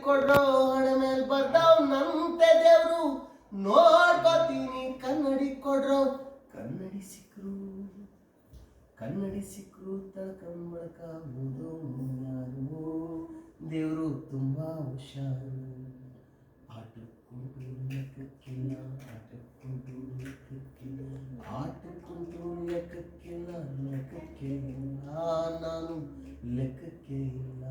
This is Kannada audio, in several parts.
ಕೊಡ್ರೋ ಹಣ ಮೇಲ್ ಬರ್ತಾವ್ ನಂತೆ ದೇವ್ರು ನೋಡ್ಕೋತೀನಿ ಕನ್ನಡಿ ಕೊಡ್ರೋ ಕನ್ನಡಿ ಸಿಕ್ರು ತಳ್ಕಂಬಳಕ ಓದೋ ಯಾರು ದೇವ್ರು ತುಂಬಾ ಹುಷಾರು ಆಟಕ್ಕುಂಟು ಲೆಕ್ಕಕ್ಕಿಲ್ಲ ಲೆಕ್ಕಕ್ಕೆ ಇಲ್ಲ ನಾನು ಲೆಕ್ಕಕ್ಕೆ ಇಲ್ಲ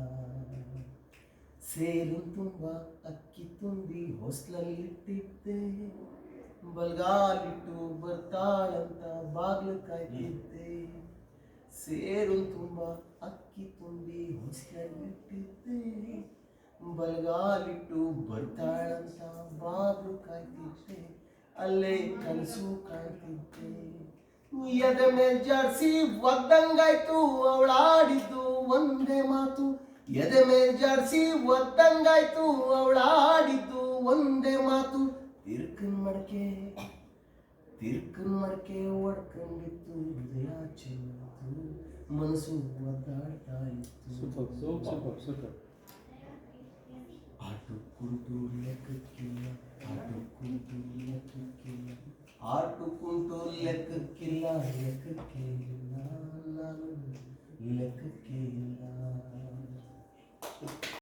ಸೇರು ತುಂಬ ಅಕ್ಕಿ ತುಂಬಿ ಹೊಸ್ಲಲ್ಲಿಟ್ಟಿದ್ದೆ ಬಲ್ಗಾಲಿಟ್ಟು ಬರ್ತಾಳಂತ ಬಾಗ್ಲು ಕಾಯ್ತಿದ್ದೆ ಸೇರು ತುಂಬ ಅಕ್ಕಿ ತುಂಬಿ ಹೊಸ್ಲಲ್ಲಿಟ್ಟಿದ್ದೆ ಬಲ್ಗಾಲಿಟ್ಟು ಬರ್ತಾಳಂತ ಬಾಗ್ಲು ಕಾಯ್ತಿದ್ದೆ ಅಲ್ಲೇ ಕನಸು ಕಾಣ್ತಿದ್ದೆ ಎದೆ ಮೇಲ್ ಜಾಡ್ಸಿ ಒದ್ದಂಗಾಯ್ತು ಅವಳಾಡಿದ್ದು ಒಂದೇ ಮಾತು ಎದೆ ಮೇಲ್ ಜಾಡ್ಸಿ ಒದ್ದಂಗಾಯ್ತು ಅವಳಾಡಿದ್ದು ಒಂದೇ ಮಾತು ತಿರ್ಕನ್ ಮಡಕೆ ಒಡ್ಕೊಂಡಿತ್ತು ಹೃದಯ ಚೆಲ್ಲಿತು ಮನಸ್ಸು ಒದ್ದಾಡ್ತಾ ಇತ್ತು ಆಟಕ್ಕುಂಟು ಲೆಕ್ಕಕ್ಕಿಲ್ಲ ನಾನು ಲೆಕ್ಕಕ್ಕೆ ಇಲ್ಲ